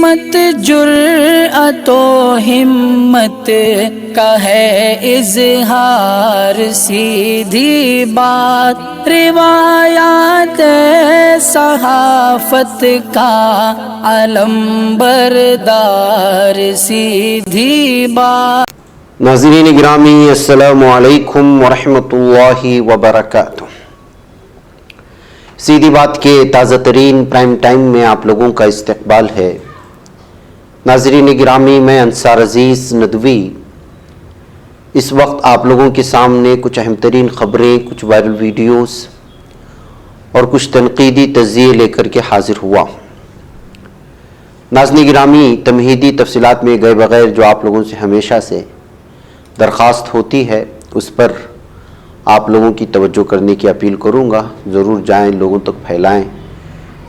سمت جرأت و ہمت کا ہے اظہار، سیدھی بات روایات صحافت کا علم بردار، سیدھی بات۔ ناظرین گرامی، السلام علیکم ورحمۃ اللہ وبرکاتہ۔ سیدھی بات کے تازہ ترین پرائم ٹائم میں آپ لوگوں کا استقبال ہے۔ ناظرین گرامی، میں انصار عزیز ندوی اس وقت آپ لوگوں کے سامنے کچھ اہم ترین خبریں، کچھ وائرل ویڈیوز اور کچھ تنقیدی تجزیے لے کر کے حاضر ہوا۔ ناظرین گرامی، تمہیدی تفصیلات میں گئے بغیر جو آپ لوگوں سے ہمیشہ سے درخواست ہوتی ہے، اس پر آپ لوگوں کی توجہ کرنے کی اپیل کروں گا۔ ضرور جائیں، لوگوں تک پھیلائیں،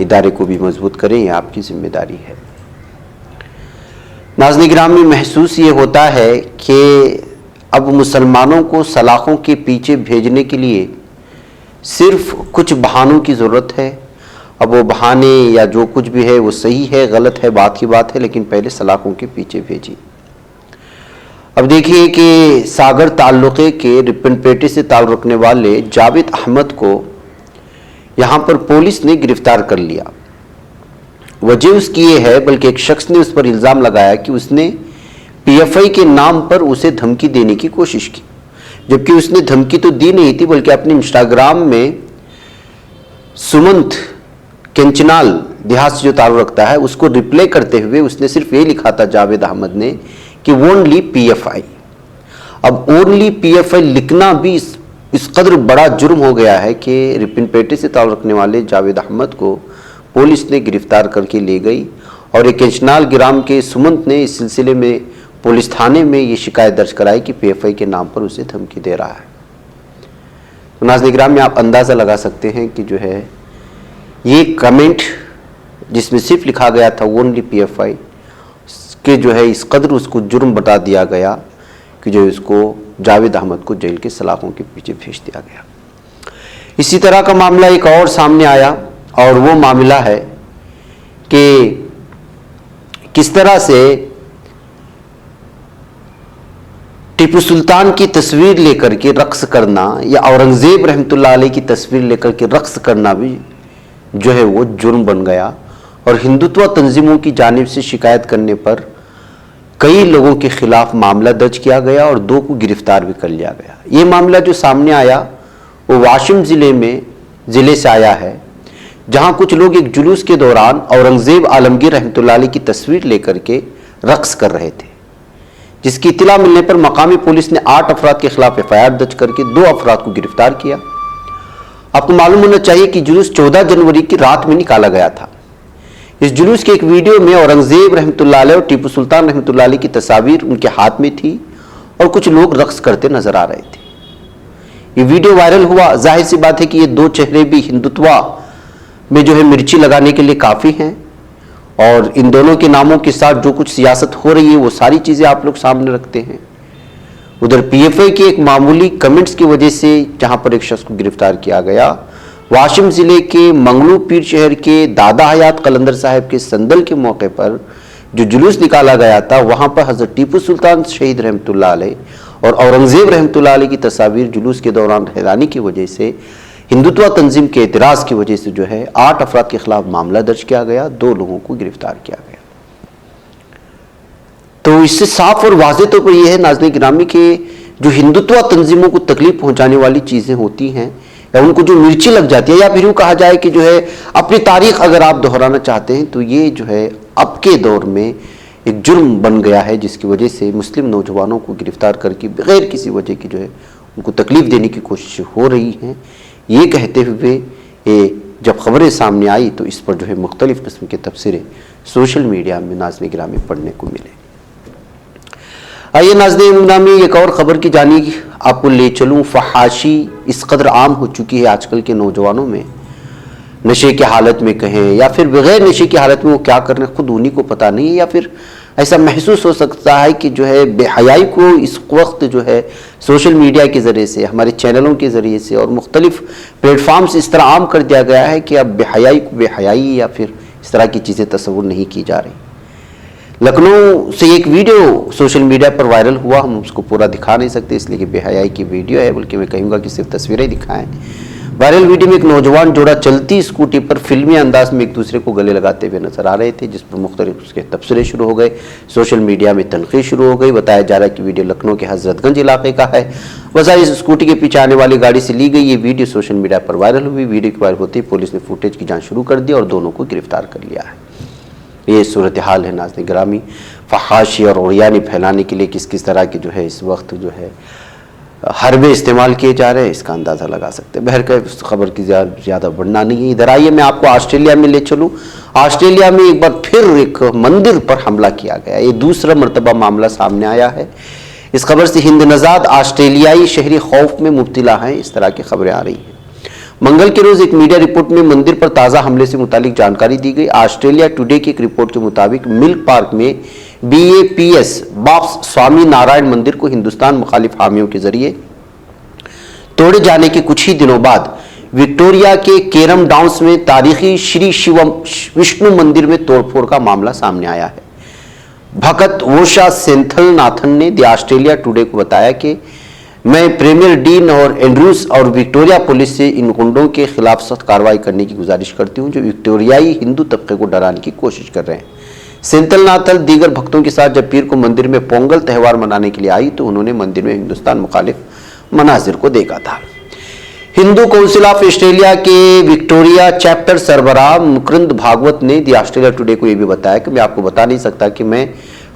ادارے کو بھی مضبوط کریں، یہ آپ کی ذمہ داری ہے۔ ناظرین گرامی، محسوس یہ ہوتا ہے کہ اب مسلمانوں کو سلاخوں کے پیچھے بھیجنے کے لیے صرف کچھ بہانوں کی ضرورت ہے۔ اب وہ بہانے یا جو کچھ بھی ہے وہ صحیح ہے، غلط ہے، بات کی بات ہے، لیکن پہلے سلاخوں کے پیچھے بھیجی۔ اب دیکھیے کہ ساگر تعلقے کے رپن پیٹے سے تعلق رکھنے والے جاوید احمد کو یہاں پر پولیس نے گرفتار کر لیا۔ وجہ اس کی یہ ہے، بلکہ ایک شخص نے اس پر الزام لگایا کہ اس نے پی ایف آئی کے نام پر اسے دھمکی دینے کی کوشش کی، جبکہ اس نے دھمکی تو دی نہیں تھی، بلکہ اپنے انسٹاگرام میں سمنت کنچنال دیہات سے جو تعلق رکھتا ہے اس کو ریپلے کرتے ہوئے اس نے صرف یہ لکھا تھا جاوید احمد نے کہ اونلی پی ایف آئی۔ اب اونلی پی ایف آئی لکھنا بھی اس قدر بڑا جرم ہو گیا ہے کہ رپن پیٹے سے تعلق رکھنے والے جاوید احمد کو پولیس نے گرفتار کر کے لے گئی، اور ایک کنچنال گرام کے سمنت نے اس سلسلے میں پولیس تھانے میں یہ شکایت درج کرائی کہ پی ایف آئی کے نام پر اسے دھمکی دے رہا ہے۔ تو ناظرین گرامی، آپ اندازہ لگا سکتے ہیں کہ جو ہے یہ کمنٹ جس میں صرف لکھا گیا تھا اونلی پی ایف آئی کہ جو ہے اس قدر اس کو جرم بتا دیا گیا کہ جو اس کو جاوید احمد کو جیل کے سلاخوں کے پیچھے بھیج دیا گیا۔ اسی طرح کا معاملہ ایک اور سامنے آیا، اور وہ معاملہ ہے کہ کس طرح سے ٹیپو سلطان کی تصویر لے کر کے رقص کرنا یا اورنگزیب رحمۃ اللہ علیہ کی تصویر لے کر کے رقص کرنا بھی جو ہے وہ جرم بن گیا، اور ہندوتوا تنظیموں کی جانب سے شکایت کرنے پر کئی لوگوں کے خلاف معاملہ درج کیا گیا اور 2 کو گرفتار بھی کر لیا گیا۔ یہ معاملہ جو سامنے آیا وہ واشم ضلع سے آیا ہے، جہاں کچھ لوگ ایک جلوس کے دوران اورنگزیب عالمگیر رحمۃ اللہ علیہ کی تصویر لے کر کے رقص کر رہے تھے، جس کی اطلاع ملنے پر مقامی پولیس نے 8 افراد کے خلاف ایف آئی آر درج کر کے 2 افراد کو گرفتار کیا۔ آپ کو معلوم ہونا چاہیے کہ جلوس 14 جنوری کی رات میں نکالا گیا تھا۔ اس جلوس کے ایک ویڈیو میں اورنگزیب رحمۃ اللہ علیہ اور ٹیپو سلطان رحمۃ اللہ علیہ کی تصاویر ان کے ہاتھ میں تھی، اور کچھ لوگ رقص کرتے نظر آ رہے تھے۔ یہ ویڈیو وائرل ہوا۔ ظاہر سی بات ہے کہ یہ 2 چہرے بھی ہندوتوا میں جو ہے مرچی لگانے کے لیے کافی ہیں، اور ان دونوں کے ناموں کے ساتھ جو کچھ سیاست ہو رہی ہے وہ ساری چیزیں آپ لوگ سامنے رکھتے ہیں۔ ادھر پی ایف آئی کے ایک معمولی کمنٹس کی وجہ سے جہاں پر ایک شخص کو گرفتار کیا گیا، واشم ضلع کے منگلو پیر شہر کے دادا حیات قلندر صاحب کے سندل کے موقع پر جو جلوس نکالا گیا تھا، وہاں پر حضرت ٹیپو سلطان شہید رحمۃ اللہ علیہ اور اورنگزیب رحمۃ اللہ علیہ کی تصاویر جلوس کے دوران پھیلانے کی وجہ سے ہندوتوا تنظیم کے اعتراض کی وجہ سے جو ہے 8 افراد کے خلاف معاملہ درج کیا گیا، 2 لوگوں کو گرفتار کیا گیا۔ تو اس سے صاف اور واضح طور پر یہ ہے ناظرین گرامی کہ جو ہندوتوا تنظیموں کو تکلیف پہنچانے والی چیزیں ہوتی ہیں، یا ان کو جو مرچی لگ جاتی ہے، یا پھر یوں کہا جائے کہ جو ہے اپنی تاریخ اگر آپ دہرانا چاہتے ہیں، تو یہ جو ہے اب کے دور میں ایک جرم بن گیا ہے، جس کی وجہ سے مسلم نوجوانوں کو گرفتار کر کے بغیر کسی وجہ کی جو ہے ان کو تکلیف دینے کی کوشش ہو رہی ہیں۔ یہ کہتے ہوئے جب خبریں سامنے آئی تو اس پر جو ہے مختلف قسم کے تبصرے سوشل میڈیا میں ناظرین گرامی پڑھنے کو ملے۔ آئیے ناظرین گرامی ایک اور خبر کی جانب آپ کو لے چلوں۔ فحاشی اس قدر عام ہو چکی ہے آج کل کے نوجوانوں میں، نشے کی حالت میں کہیں یا پھر بغیر نشے کی حالت میں وہ کیا کر رہے ہیں خود انہیں کو پتہ نہیں ہے، یا پھر ایسا محسوس ہو سکتا ہے کہ جو ہے بے حیائی کو اس وقت جو ہے سوشل میڈیا کے ذریعے سے، ہمارے چینلوں کے ذریعے سے اور مختلف پلیٹ فارمز اس طرح عام کر دیا گیا ہے کہ اب بے حیائی کو بے حیائی یا پھر اس طرح کی چیزیں تصور نہیں کی جا رہی۔ लखनऊ से एक वीडियो सोशल मीडिया पर वायरल हुआ, हम उसको पूरा दिखा नहीं सकते इसलिए कि बेहयाई की वीडियो है, बल्कि मैं कहूँगा कि सिर्फ तस्वीरें दिखाएं। वायरल वीडियो में एक नौजवान जोड़ा चलती स्कूटी पर फिल्मी अंदाज में एक दूसरे को गले लगाते हुए नजर आ रहे थे, जिस पर मुख्तलिफ उसके तबसरे शुरू हो गए। सोशल मीडिया में तनकीद शुरू हो गई। बताया जा रहा है कि वीडियो लखनऊ के हजरतगंज इलाके का है। वजह इस स्कूटी के पीछे आने वाली गाड़ी से ली गई ये वीडियो सोशल मीडिया पर वायरल हुई। वीडियो के वायरल होते ही पुलिस ने फुटेज की जाँच शुरू कर दी और दोनों को गिरफ्तार कर लिया है। ये सूरत हाल है नाज़रीन गिरामी। फहाशी और उरियानी फैलाने के लिए किस किस तरह के जो है इस वक्त जो है हरबे इस्तेमाल किए जा रहे हैं, इसका अंदाज़ा लगा सकते हैं। बहर उस खबर की ज़्यादा बढ़ना नहीं है। इधर आइए मैं आपको ऑस्ट्रेलिया में ले चलूँ। ऑस्ट्रेलिया में एक बार फिर एक मंदिर पर हमला किया गया। ये दूसरा मरतबा मामला सामने आया है। इस खबर से हिंद नज़ाद ऑस्ट्रेलियाई शहरी खौफ में मुब्तला हैं, इस तरह की खबरें आ रही हैं। मंगल के रोज एक मीडिया रिपोर्ट में मंदिर पर ताज़ा हमले से मुतालिक जानकारी दी गई। ऑस्ट्रेलिया टुडे की एक रिपोर्ट के मुताबिक मिल्क पार्क में BAPS बाप्स स्वामी नारायण मंदिर को हिंदुस्तान मुखालिफ हामियों के जरिए तोड़े जाने के कुछ ही दिनों बाद विक्टोरिया के केरम डाउन्स में तारीखी श्री शिवम विष्णु मंदिर में तोड़फोड़ का मामला सामने आया है। भगत वोशा सेंथलनाथन ने द ऑस्ट्रेलिया टुडे को बताया कि मैं प्रीमियर डीन और एंड्रूस और विक्टोरिया पुलिस से इन गुंडों के खिलाफ सख्त कार्रवाई करने की गुजारिश करती हूं जो विक्टोरियाई हिंदू तबके को डराने की कोशिश कर रहे हैं। सेंथलनाथन दीगर भक्तों के साथ जब पीर को मंदिर में पोंगल त्यौहार मनाने के लिए आई तो उन्होंने मंदिर में हिंदुस्तान मुखालिफ मनाजिर को देखा था। हिंदू काउंसिल ऑफ ऑस्ट्रेलिया के विक्टोरिया चैप्टर सरबराह मुकुंद भागवत ने द ऑस्ट्रेलिया टुडे को यह भी बताया कि मैं आपको बता नहीं सकता कि मैं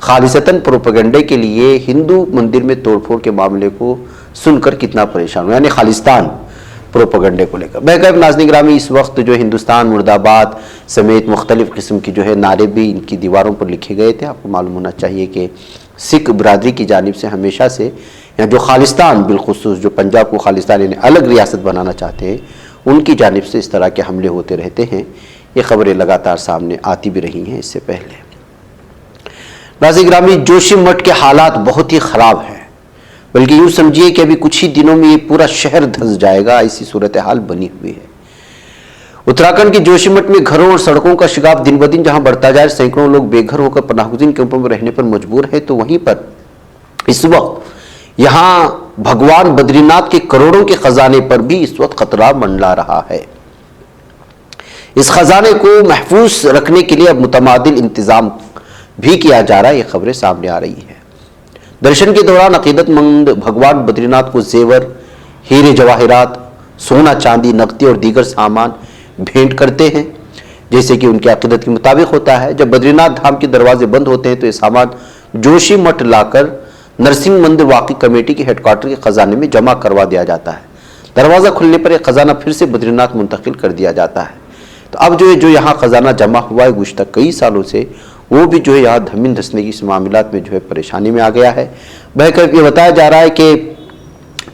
खालिसतन प्रोपेगेंडे के लिए हिंदू मंदिर में तोड़फोड़ के मामले को सुनकर कितना परेशान हूं, यानी खालिस्तान प्रोपेगेंडे को लेकर। महकम नाज़रीन गिरामी, इस वक्त जो हिंदुस्तान मुर्दाबाद समेत मुख्तलिफ किस्म की जो है नारे भी इनकी दीवारों पर लिखे गए थे। आपको मालूम होना चाहिए कि सिख बरादरी की जानिब से हमेशा से या जो खालिस्तान बिलखुसूस जो पंजाब को खालिस्तान यानी अलग रियासत बनाना चाहते हैं उनकी जानिब से इस तरह के हमले होते रहते हैं। ये खबरें लगातार सामने आती भी रही हैं इससे पहले। नाज़रीन गिरामी, जोशीमठ के हालात बहुत ही ख़राब हैं, बल्कि यूँ समझिए कि अभी कुछ ही दिनों में ये पूरा शहर धंस जाएगा, ऐसी सूरत हाल बनी हुई है। उत्तराखंड के जोशीमठ में घरों और सड़कों का शिगाफ दिन ब दिन जहां बढ़ता जाए, सैकड़ों लोग बेघर होकर पनाहगुज़ीन कैंपों में रहने पर मजबूर है, तो वहीं पर इस वक्त यहां भगवान बद्रीनाथ के करोड़ों के खजाने पर भी इस वक्त खतरा मंडरा रहा है। इस खजाने को महफूज रखने के लिए अब मुतमादिल इंतजाम भी किया जा रहा है। ये खबरें सामने आ रही है। दर्शन के दौरान अकीदतमंद भगवान बद्रीनाथ को जेवर, हीरे जवाहरात, सोना चांदी, नकदी और दीगर सामान भेंट करते हैं, जैसे कि उनकी अकीदत के मुताबिक होता है। जब बद्रीनाथ धाम के दरवाजे बंद होते हैं तो ये सामान जोशीमठ लाकर नरसिंह मंदिर वाक़ई कमेटी के हेडक्वार्टर के खजाने में जमा करवा दिया जाता है। दरवाज़ा खुलने पर यह खजाना फिर से बद्रीनाथ मुंतकिल कर दिया जाता है। तो अब जो यहाँ खजाना जमा हुआ है गुज़श्ता कई सालों से, वो भी जो है यहाँ धमीन धसने की इस मामलात में जो है परेशानी में आ गया है। बहकर ये बताया जा रहा है कि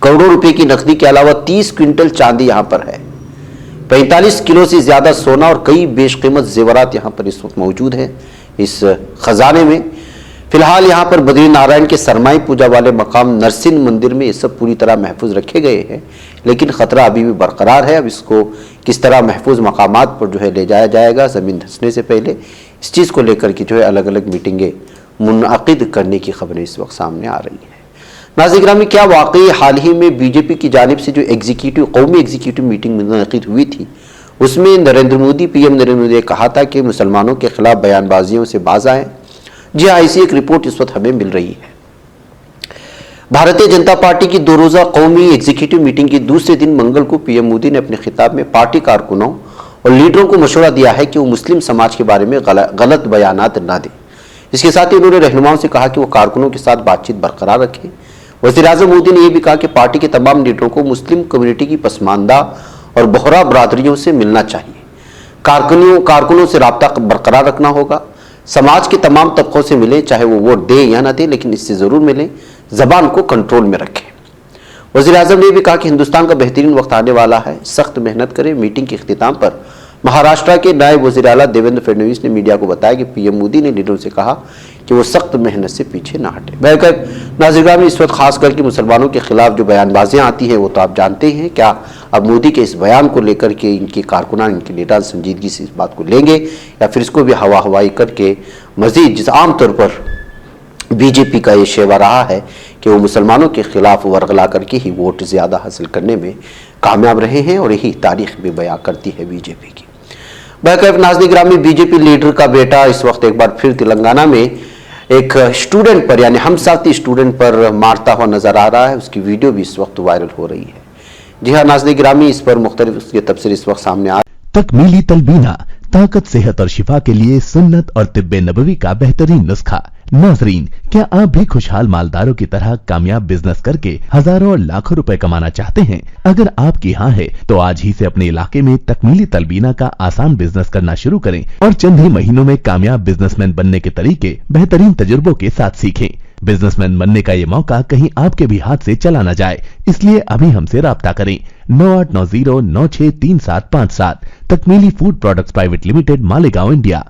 करोड़ों रुपए की नकदी के अलावा 30 क्विंटल चांदी यहाँ पर है, 45 किलो से ज़्यादा सोना और कई बेशकीमत जेवरात यहाँ पर इस वक्त मौजूद हैं इस खजाने में। फिलहाल यहाँ पर बद्री नारायण के सरमाई पूजा वाले मकाम नरसिंह मंदिर में ये सब पूरी तरह महफूज रखे गए हैं, लेकिन ख़तरा अभी भी बरकरार है। अब इसको किस तरह महफूज मकामात पर जो है ले जाया जाएगा ज़मीन धंसने से पहले, इस चीज़ को लेकर के जो है अलग अलग मीटिंगें मुनअक़िद करने की खबरें इस वक्त सामने आ रही हैं। नाज़रीन गिरामी, क्या वाकई हाल ही में बीजेपी की जानिब से जो कौमी एग्जीक्यूटिव मीटिंग मुनअक़िद हुई थी उसमें नरेंद्र मोदी पीएम नरेंद्र मोदी ने कहा था कि मुसलमानों के खिलाफ बयानबाजियों से बाज आएँ? जी हाँ, ऐसी एक रिपोर्ट इस वक्त हमें मिल रही है। भारतीय जनता पार्टी की 2 रोज़ा कौमी एग्जीक्यूटिव मीटिंग के दूसरे दिन मंगल को पीएम मोदी ने अपने खिताब में पार्टी कारकुनों और लीडरों को मशवरा दिया है कि वो मुस्लिम समाज के बारे में गलत बयानात ना दें। इसके साथ ही उन्होंने रहनुमाओं से कहा कि वो कारकुनों के साथ बातचीत बरकरार रखें। वज़ीर-ए-आज़म मोदी ने यह भी कहा कि पार्टी के तमाम लीडरों को मुस्लिम कम्युनिटी की पसमानदा और बोहरा बरादरियों से मिलना चाहिए। कारकुनों से रब्ता बरकरार रखना होगा। समाज के तमाम तबकों से मिलें, चाहे वो वोट दें या ना दें, लेकिन इससे ज़रूर मिलें। ज़बान को कंट्रोल में रखें। वज़ीर-ए-आज़म ने भी कहा कि हिंदुस्तान का बेहतरीन वक्त आने वाला है, सख्त मेहनत करें। मीटिंग के इख्तिताम पर महाराष्ट्र के नायब वज़ीर आला देवेंद्र फडणवीस ने मीडिया को बताया कि पीएम मोदी ने लीडरों से कहा कि वो सख्त मेहनत से पीछे ना हटे। बहरकैफ नाज़रीन में इस वक्त खास करके मुसलमानों के खिलाफ जो बयानबाजियाँ आती हैं वो तो आप जानते हैं। क्या अब मोदी के इस बयान को लेकर के इनके कारकुनान, इनके लीडर संजीदगी से इस बात को लेंगे या फिर इसको भी हवा हवाई करके मजीद, जिस आम तौर पर बीजेपी का ये शेवा रहा है कि वो मुसलमानों के खिलाफ वर्गला करके ही वोट ज़्यादा हासिल करने में कामयाब रहे हैं, और यही तारीख भी बयां करती है बीजेपी की। बहरकैफ नाज़रीन ग्रामी, बीजेपी लीडर का बेटा इस वक्त एक बार फिर तेलंगाना में एक स्टूडेंट पर, यानी हमसाथी स्टूडेंट पर मारता हुआ नजर आ रहा है। उसकी वीडियो भी इस वक्त वायरल हो रही है। जी हाँ नाज़रीन ग्रामी, इस पर मुख्तलिफ उसके तफसीर इस वक्त सामने आ तकमीली तलबीना, ताकत, सेहत और शिफा के लिए सुन्नत और तिब्बे नबवी का बेहतरीन नुस्खा। नाजरीन, क्या आप भी खुशहाल मालदारों की तरह कामयाब बिजनेस करके हजारों और लाखों रुपए कमाना चाहते हैं? अगर आपकी हाँ है तो आज ही से अपने इलाके में तकमीली तलबीना का आसान बिजनेस करना शुरू करें और चंद ही महीनों में कामयाब बिजनेसमैन बनने के तरीके बेहतरीन तजुर्बों के साथ सीखें। बिजनेसमैन बनने का ये मौका कहीं आपके भी हाथ से चला न जाए, इसलिए अभी हमसे राब्ता करें। 9890963757। तकमीली food products private limited, Malegaon, India.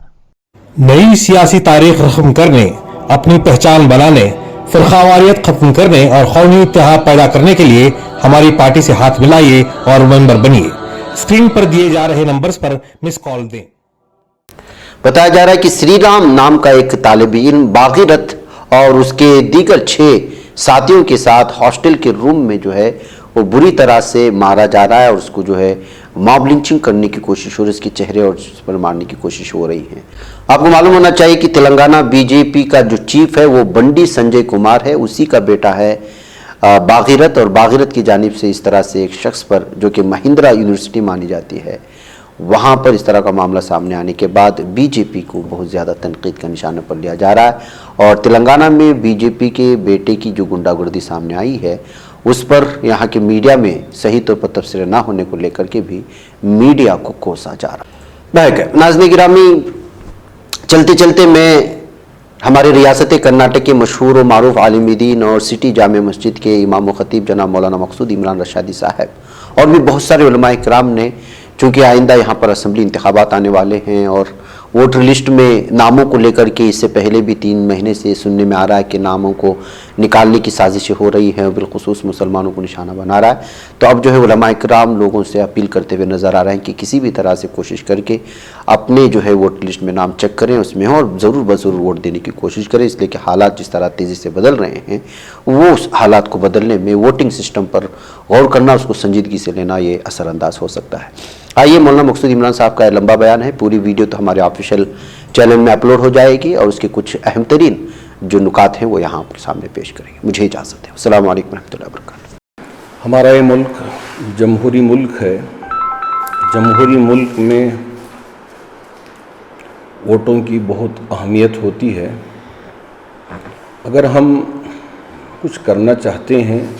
नई सियासी तारीख रस्म करने, अपनी पहचान बनाने, फिरकावारियत खत्म करने और कौमी इत्तेहाद पैदा करने के लिए हमारी पार्टी से हाथ मिलाइए और मेंबर बनिए। स्क्रीन पर दिए जा रहे नंबर्स पर मिस कॉल दें। बताया जा रहा है कि श्री राम नाम का एक तालिब इल्म भागीरथ और उसके दीगर 6 साथियों के साथ हॉस्टल के रूम में जो है वो बुरी तरह से मारा जा रहा है, और उसको जो है मॉब लिंचिंग करने की कोशिश हो रही है, उसके चेहरे और उस पर मारने की कोशिश हो रही है। आपको मालूम होना चाहिए कि तेलंगाना बीजेपी का जो चीफ है वो बंडी संजय कुमार है, उसी का बेटा है भागीरथ, और भागीरथ की जानिब से इस तरह से एक शख्स पर, जो कि महिंद्रा यूनिवर्सिटी मानी जाती है, वहाँ पर इस तरह का मामला सामने आने के बाद बीजेपी को बहुत ज़्यादा तनकीद का निशाना पर लिया जा रहा है। और तेलंगाना में बीजेपी के बेटे की जो गुंडागर्दी सामने आई है उस पर यहाँ के मीडिया में सही तौर पर तफसीर ना होने को लेकर के भी मीडिया को कोसा जा रहा है। नाज़रीन गिरामी, चलते चलते मैं हमारे रियासत कर्नाटक के मशहूर व मारूफ आलिम दीन और सिटी जामे मस्जिद के इमाम व खतीब जनाब मौलाना मकसूद इमरान रशादी साहब और भी बहुत सारे उलमाए किराम ने, चूँकि आइंदा यहाँ पर असम्बली इंतखाबात आने वाले हैं और वोटर लिस्ट में नामों को लेकर के इससे पहले भी 3 महीने से सुनने में आ रहा है कि नामों को निकालने की साजिशें हो रही हैं, बिलखुसूस मुसलमानों को निशाना बना रहा है। तो अब जो है उलमाए किराम लोगों से अपील करते हुए नज़र आ रहे हैं कि किसी भी तरह से कोशिश करके अपने जो है वोटर लिस्ट में नाम चेक करें उसमें, और ज़रूर बज़रूर वोट देने की कोशिश करें, इसलिए कि हालात जिस तरह तेज़ी से बदल रहे हैं वो उस हालात को बदलने में वोटिंग सिस्टम पर गौर करना, उसको संजीदगी से लेना, ये असरअंदाज हो सकता है। आइए, मौलाना मकसूद इमरान साहब का लंबा बयान है, पूरी वीडियो तो हमारे ऑफिशियल चैनल में अपलोड हो जाएगी और उसके कुछ अहम तरीन जो नुकात हैं वो यहाँ आपके सामने पेश करेंगे। मुझे इजाज़त है। अस्सलाम वालेकुम रहमतुल्लाहि व बरकातुहू। हमारा ये मुल्क जमहूरी मुल्क है। जमहूरी मुल्क में वोटों की बहुत अहमियत होती है। अगर हम कुछ करना चाहते हैं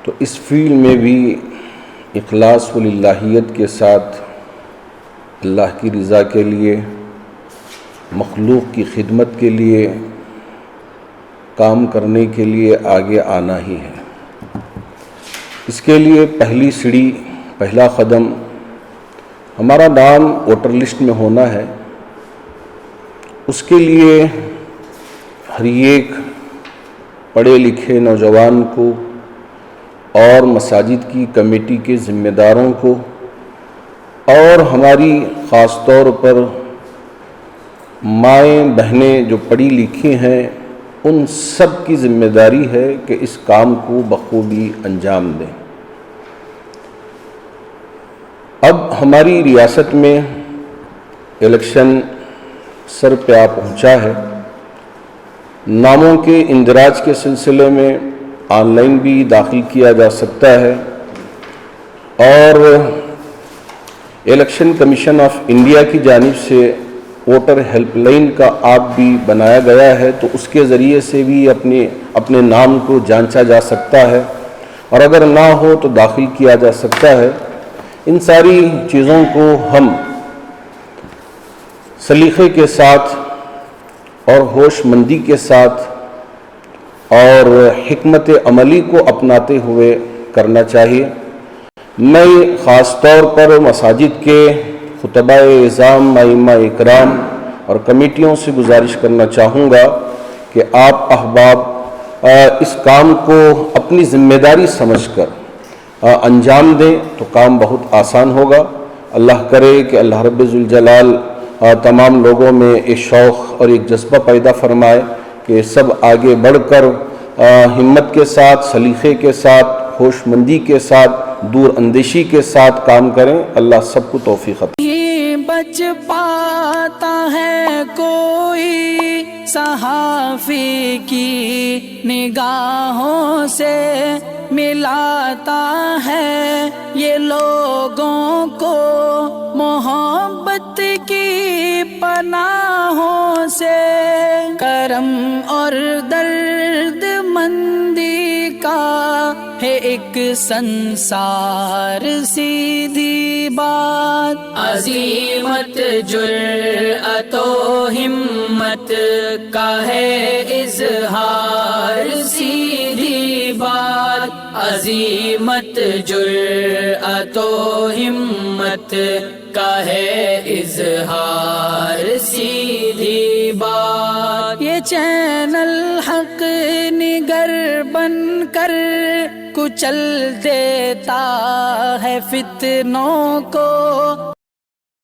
तो इस फील्ड में भी इखलास व लिल्लाहियत के साथ अल्लाह की रज़ा के लिए, मखलूक की खिदमत के लिए काम करने के लिए आगे आना ही है। इसके लिए पहली सीढ़ी, पहला कदम हमारा नाम वोटर लिस्ट में होना है। उसके लिए हर एक पढ़े लिखे नौजवान को और मसाजिद की कमेटी के ज़िम्मेदारों को और हमारी ख़ास तौर पर माएँ बहनें जो पढ़ी लिखी हैं उन सब की ज़िम्मेदारी है कि इस काम को बखूबी अंजाम दें। अब हमारी रियासत में इलेक्शन सर पे आ पहुंचा है। नामों के इंदराज के सिलसिले में ऑनलाइन भी दाखिल किया जा सकता है और इलेक्शन कमीशन ऑफ इंडिया की जानिब से वोटर हेल्पलाइन का ऐप भी बनाया गया है, तो उसके ज़रिए से भी अपने नाम को जांचा जा सकता है और अगर ना हो तो दाखिल किया जा सकता है। इन सारी चीज़ों को हम सलीक़े के साथ और होशमंदी के साथ और हिकमत अमली को अपनाते हुए करना चाहिए। میں ख़ास طور पर मसाजिद के खुतबाए इज़ाम, आइम्मा इकराम और कमेटियों से गुजारिश करना चाहूँगा कि आप अहबाब इस काम को अपनी ज़िम्मेदारी समझकर अंजाम दें तो काम बहुत आसान होगा। अल्लाह करे कि अल्लाह रब्बुल जलाल तमाम लोगों में एक शौक़ और एक जज्बा पैदा फरमाए कि सब आगे बढ़कर हिम्मत के साथ, सलीक़े के साथ, होशमंदी के साथ, दूर अंदेशी के साथ काम करें। अल्लाह सबको तौफ़ीक़ अता बच पाता है कोई सहाफ़ी की निगाहों से, मिलाता है ये लोगों को मोहब्बत की पनाहों से। करम और दर्द मंदी का है एक संसार, सीधी बात अज़ीमत जुर्अतो हिम्मत का है इज़हार, सीधी बात अज़ीमत जुर्अतो हिम्मत का है इज़हार, सीधी बात। ये चैनल हक निगर बन कर कुचल देता है फितनों को,